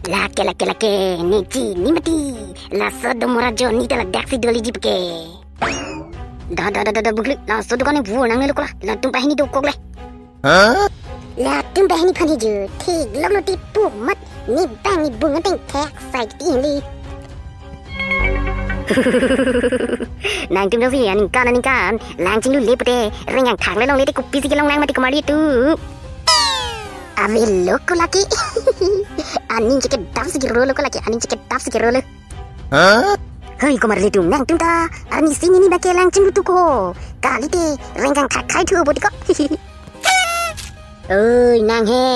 Laki-laki Niki ni mati la sodo morajo ni tala daksi doli jipke dah bugli la sodo kane vu nang le kola la tumpah ni do kogle la tumpah ni khani ju thik lok lo ti pu mat ni bang ni bunga teng thak sai ti li nang tum dosi aning kan lang ching lu le pate rengang thak le long le ti ku pisi ke long nang mati kamari tu Ave loko laki Anin ceket daf sikiro loko laki Anin ceket daf sikiro le Hei komar le tum nang tum ta Arni sini ni bake lang cing lutu ko Kali te renggang kakai tu bodi ko Oi nang he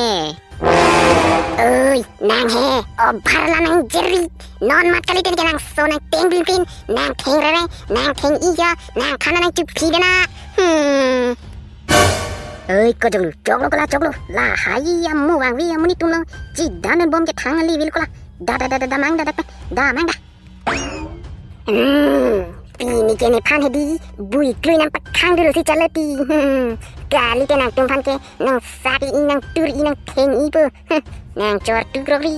Oi nang he O bharla nang jerry Non mat kali te nang so nang teng bilpin Nang teng rere Nang teng iya Nang khana nang chup pidana Ơi có chọc lo la hai am mu wang vi am ni tum lo chi dan bom ke thang li vil ko la da mang da pi ni ke ne phan hedi bui klui nam pak khang du si chalati kali ke nang tum phan ke nang sati nang tur nang theng I pu nang chor tu grogli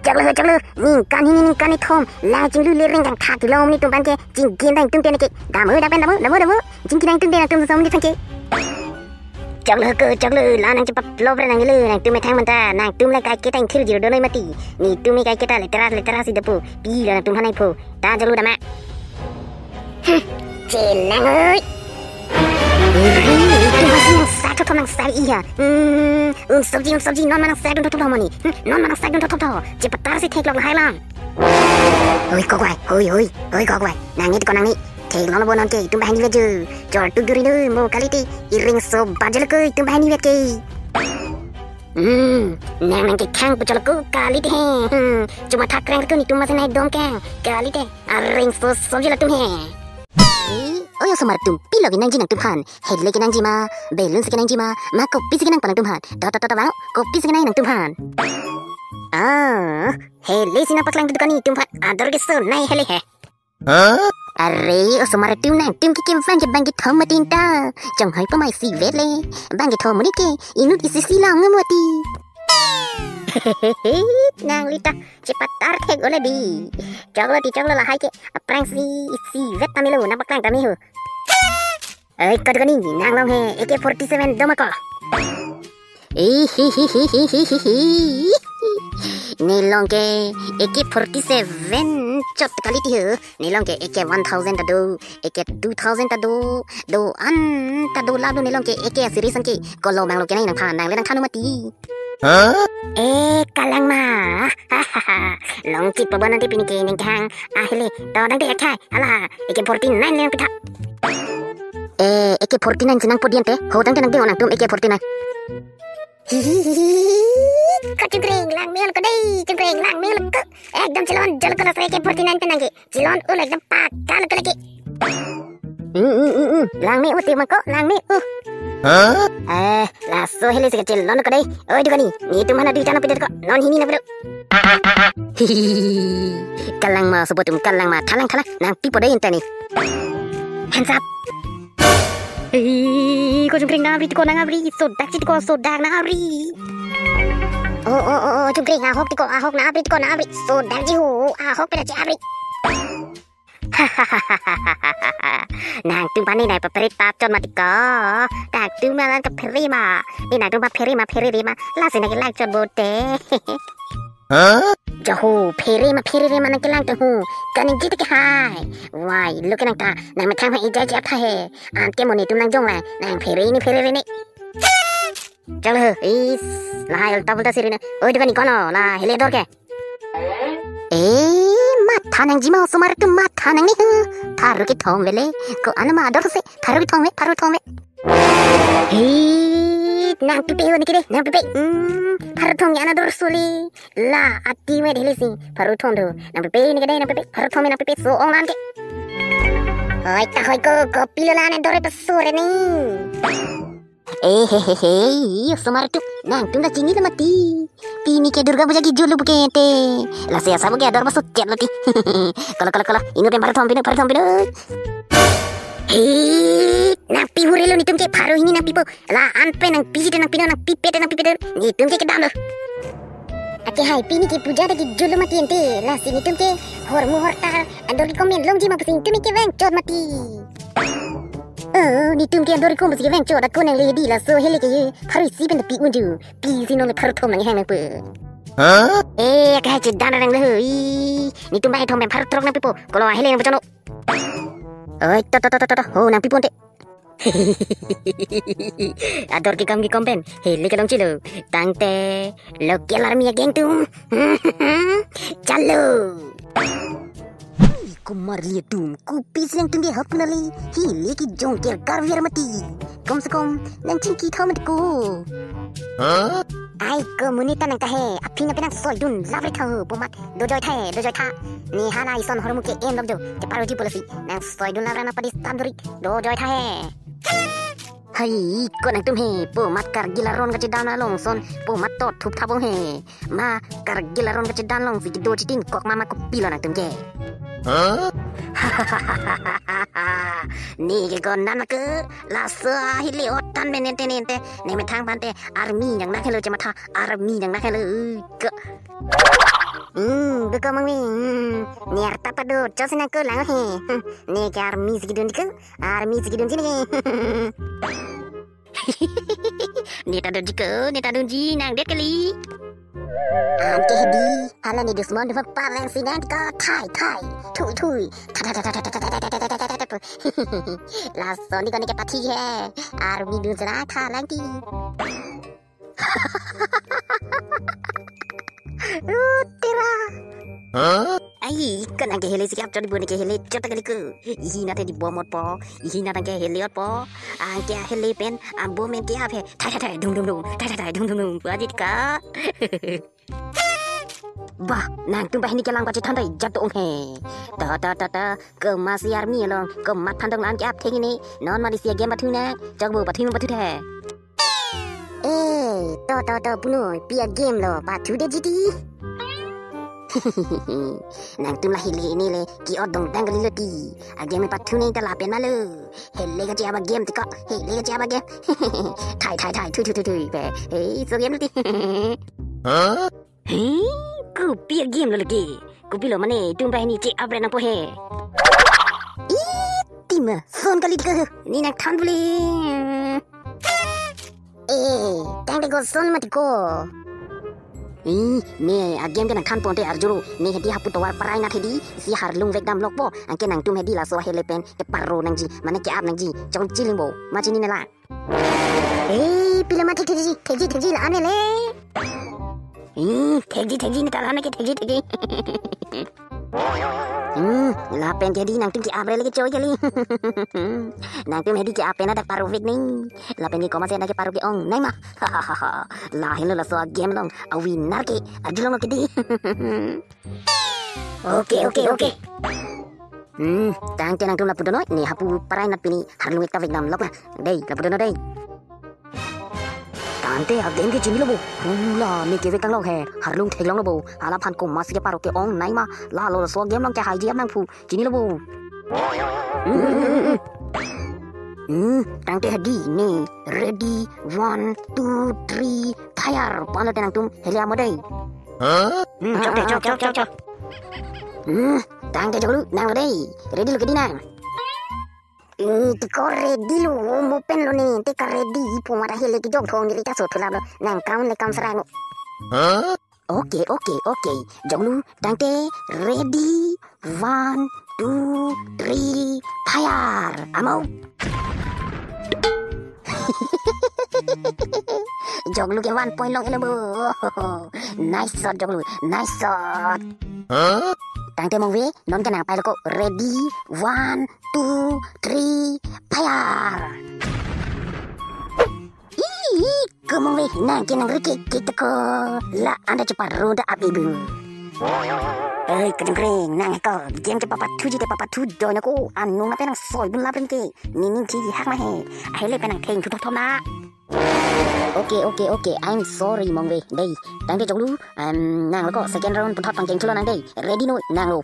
chak lo ni kan ni thom la jing lu le reng kang kha tu lo ni tum phan ke jing gen dang tum te ne ke da mo jing ki nang tum te nang tum som ni phan ke chak lo la nang chap lo bre nang le nang tum me thang man ta nang tum la kai ke tang thil jiro do noi mati ni tum mi kai ke ta le tera si de pu pi la tum hanai pu ta jalu da ma che nang ơi tum masih nang sa to nang sa iya sabji non manang sa to mani non manang sa to cepat tar si thek lok la hai lang oi ko kwai nang ni ko nang ni thek lok la bon ke tum bahani veju jor tu duri nu mo kaliti iring so bajal ke tum bahani vet ke nang ke khang pu chal ko kaliti he cuma thak reng tu ni tum masih naik dong kang kaliti aring so sobjala tum he Oyo somar tum pilo ke nang jinang tum han hedle ke nang jima belun se ke nang jima ma kopi se ke nang palang tum han ta bang kopi se ke nang tum han hele sina paklang tu kani tum han ador ke so nai hele he Arre o somar tum nang tum ke kim fan ke bang ke thom matin ta chang hai pa mai si vet le bang ke thom muni ke inut isi si lang ngamoti nang lita cepat tar thek ole bi choglo la hai ke aprang si vet tamilu na paklang tamihu Ơi có cái gì nang long he AK47 đâu mà có Ni long ke AK47 chot kali ti hu ni long ke AK1000 ta do AK2000 ta do an ta do la do ni long ke AK series an ke ko lo mang lo ke nang phan nang le nang thanu mati kalang ma long chip pa ban nanti pini ke ning kang hele to dang te khai ala AK49 le pitha AK49 senang podian teh hodang tenang tengok nang tum AK49 kau cengkring lang mel ke dei cengkring lang mel ke ekdam cilon jal kelas AK49 tenang ke cilon ul ekdam pakal ke lagi lang me uti mako lang me la so hele se kecil non ke dei oi dugani ni tum hana di chana pidet ko non hini na bro kalang ma sebutum kalang ma thalang nang pipo dei entani hands up ko cungkring na abri ko nang abri so dak na abri cungkring ahok na abri so dak ji hu ahok pera ji abri nang tum pani nai paperit tap chon mati ko dak tum malan ka pheri ma ni nang tum pa pheri ma la sina ke lak chon bote Jahu pheri ma nang ke lang tu hu kaning jit ke hai wai look nang ta nang ma thang hai ija jap tha he an ke moni tum nang jong la nang pheri ni chal is la hai tabul ta sirina oi dikani kono la hele dor ke ma thanang jima somar tu ma thanang ni tharu ke thong vele ko anama dor se tharu ke thong me nang pipe ho nikide nang pipe paru thong yana dor suli la ati me dheli si paru thong do nang pipe nikide nang pipe paru thong me nang pipe so onglan ke hoi ko pilo la nang dore pasore ni somar tu nang tum da chingi da mati pini ke durga puja ki julu bukete la se asa buke ador masuk chat loti kala inu tem paru thong pino nang pi hurelo ni tum ke paru hini nang pipo la anpe nang piji nang pino nang pipete ni tum ke dam lo Ake hai pini ki puja da ki julu mati ente la sini tumke hormu hortar andor ki komen long jima pusing tumi ki veng chot mati. Ni tumke andor ki pusing veng chot aku nang lady la so hele ke hari si ben pi unju pi sino le thar thom nang hang nang pe. Ake hai chi dana nang le ni tum bai thom ben phar trok nang pipo kolo hele nang bochono. Oi ta ho nang pipo ente. Ador ki kompen hele ke long chilo tangte lo kelar mi geng tum chalo kumar liya tum kupi seng tum dia hapnali hele ki jong ker kar vir mati kom se kom nang chinki thamat ko ai komunita nang kahe apina penang soi dun lavre tha pomat dojoi tha ni hana ison hormu ke em lobjo ke paroti policy nang soi dun lavra na padis tanduri dojoi tha he Hai, kau nang tum he, po mat kar gilaron kaci dan long son, po mat tot thup thabong he, ma kar gilaron kaci dan long si do citin kok mama ko pilo nang tum ke. Ni ke kon nan ke, la sa hi le otan menente ne me thang ban te army yang nak hello cema tha army yang nak hello ke. Buka mami, ni arta pado, jos nak ke lang he, ni ke army sikidun ke, army sikidun sini. Ni tadu ji nang det kali. Ante di, hala ni dusmon de palang sinan ka thai, thui. La so ni ke pati hai, army dun sana tha lang ti. Tera. Ai, kan ang hele sikap chodi bone ke hele chota kali ku. Ihi na te di bomot po, ihi na ke hele ot po. Ang ke hele pen, ang bomen ke ap he. Thai dum. Badit ka. Bah, nang tum bah ni ke lang ba chi thandai jat ong he. Ta ke mas yar mi long, ke mat thandang lan ke ap theng ni. Non Malaysia game bathu na, jog bo bathu the. To puno pia game lo bathu de jiti. Nang tum lah hele ni le ki odong dangali loti game pathu nei ta la pen malu hele ga jaba game tika hele ga jaba game thai thu be so game loti ku pia game lo lagi ku pilo mane tum bai ni che abre na po he tim son kali ka ni nang than buli tang de go son mat ko ne agem ke nang khan ponte arjuru ne hedi hapu tawar parai na thedi si har lung vek dam lokbo angke nang tum hedi la so hele pen ke parro nang ji mane ke ap nang ji chong chilimbo ma chini na la pila ma thegi la ane le thegi ni ta la na ke thegi la pen jadi nang tum ki abre lagi coy kali nang tum hedi ki ape na dak paru vek ni la pen ni ko ma se na ke paru ke ong nai ma la helo la so game long awi nar ke ajulong ke di okay tang te nang tum la pudono ni hapu parai na pini harlung ek ta vek nam lok na dei la pudono dei tante a game ke jini lo bo la ni ke vek tang lok he harlung thek long lo bo ala phan ko mas ke paru ke ong nai ma la lo so game long ke hai ji nang phu jini lo bo tang te hadi ni ready 1 2 3 fire pano te nang tum helia mo dei chok tang te jolu nang lo dei ready lo ke di nang tiko ready lo mo pen lo ni te ka ready po mara hele ki jog thong ni ta so thula lo nang kaun le kam sarang okay joglu tang te ready 1 2 3 fire amo joglu ke 1 point long elabo nice shot joglu nice shot tang te mong ve non ka nang pai lo ko ready 1 2 3 fire ke mong ve nang ke nang rike kita ko la anda cepat roda abibu kering nang ko game ke papa tu do na ko anu na penang soi bun la pen ke ning chi hak ma he ai le penang theng thu thom na okay I'm sorry mong ve dei tang te joglu nang lo ko second round pun thot tang keng chulo nang dei ready no nang lo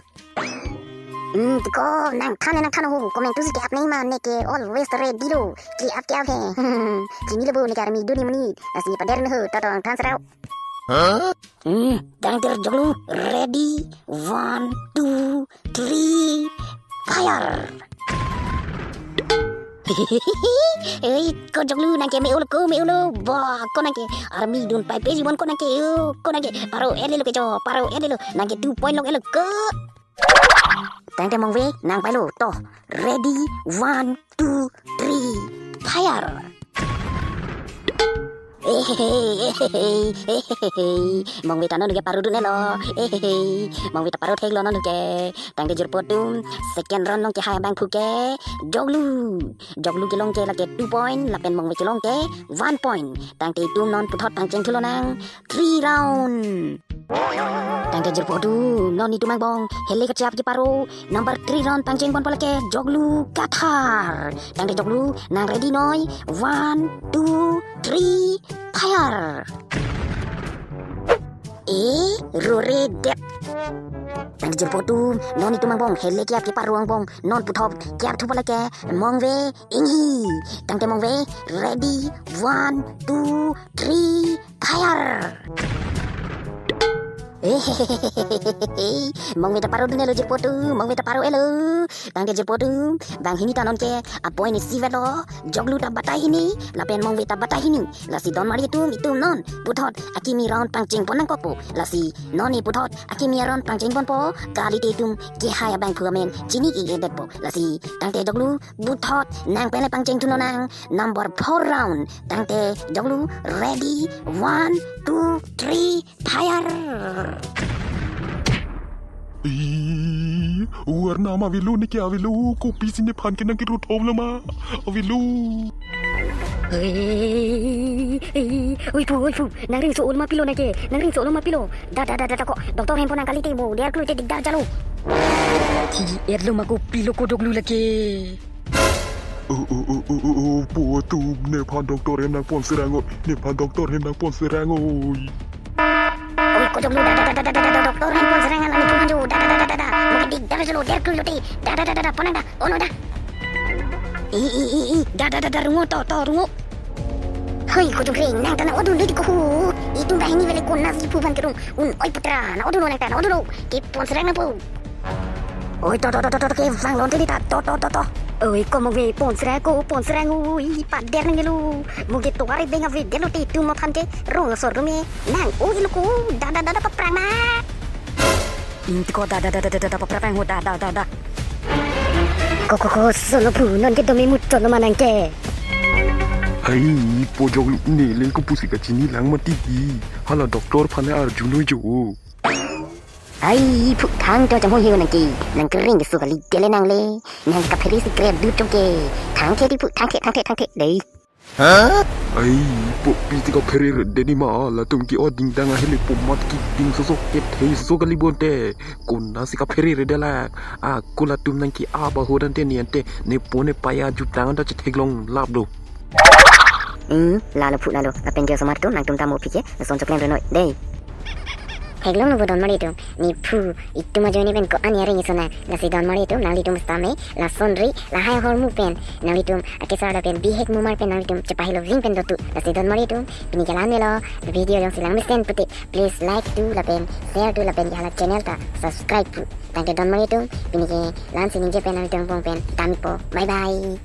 ko nang khana ho comment tu si ke apne ma ne ke always ready lo ki ap he kini le bo ne karmi duni mani asi pader ne ho ta tang tan sarau Tang ter joglu. Ready, 1, 2, 3, fire. Kau joglu nangke me ulo. Wah, kau nangke army dun pai pesi bon kau nangke paro ele lo ke jo, paro ele lo nangke 2 point lo ele ke. Tang te mong we nang pai lo to. Ready, 1, 2, 3, fire. Mong we tanon ke paru dun lo. Mong we ta paro thek lo non ke. Tang te jur potum second round long ke hai bang phuke. Joglu ke long ke la ke 2 point, la pen mong we ke long ke 1 point. Tang te tum non puthot tang cheng thulo nang 3 round. Tang te jur potu non ni tumang bong hele ke chap ke paru number 3 round tang cheng bon pala ke joglu kathar. Tang te joglu nang ready noi 1, 2, 3, fire. Rore dep. Tang jur potu non itu mang bong hele kiap ki paruang bong non puthop kiap thu pala ke mong we ingi. Tang te mong we ready 1, 2, 3, fire. Mong we ta paru dun elo jur potu mong we ta paru elo. Tang te jur potu bang hini tanon ke apoy ni si velo joglu ta batai hini la pen mong we ta batai hini la si don mari tu itu non puthot akimi round pangching pon nang kopo la si non ni puthot akimi round pangching pon po kali te tum ke haya bang phuamen chini ki ge depo la si tang te joglu puthot nang pele pangching tu nang number 4 round tang te joglu ready 1, 2, 3 fire. Warna ma vilu ni kya vilu kopi sini phan ke nang ki ruthom lama vilu. Oi pu nang ring so ulma pilo nake nang ring so ulma pilo da kok doktor handphone nang kali te bo dia klu te digdar jalo ti erlo ma ko pilo ko doglu lake. Potu ne phan doktor hem nang pon serango ne phan doktor hem nang pon serango. Oi ko doglu da doktor handphone serangan ani pun jo da mo digdar jalo dia klu te da ponang da ono da da rungo to rungo. Hei ko jogre nang tan odun lidi ko itu dah ini vele ko nas di puban kerung oi putra na odun nang tan odun ke pon serang na po. Oi to ke vang lon te ta to. Oi ko mo ve pon serang oi pader nang lu mo ge to ari benga ve delo te tu mo phante rong so rume nang oi lu ko da paprang ma. Inti ko da paprang ho da. Koko solo pu non ke domi mutto no manang ke. Hai pojok ne le ko pusi ka chini lang mati hala doktor phane arjunoi jo. Ai pu thang to jamo hiu nang ki nang kering su ka li dele nang le nang ka pheri si grab du tong ke thang ke di pu thang ke dei. Ai po pi ti ka pheri de ni ma la tum ki o ding dang hele po mat ki ding so ke thei so ka li bonte kon na si ka pheri re de la a kula tum nang ki a ba hodan te niente ne pone paya ju tang da che theglong lab do. Lalu la penjo samar tu nang tum tamu pike son choklen renoi dei. Heglong no don mari tu ni pu itu ma joni ben ko ani ari ni sona la si don mari tu nali tum stame la sonri la hai hor mu pen nali tum akesa la pen bihek mu mar pen nali tum chapahilo ving pen dotu la si don mari tu pini jalan lo video yang silang misten puti please like tu la pen share tu la pen jala channel ta subscribe tu tang don mari tu pini ke lan sini je pen nali tum pong pen kami po bye bye.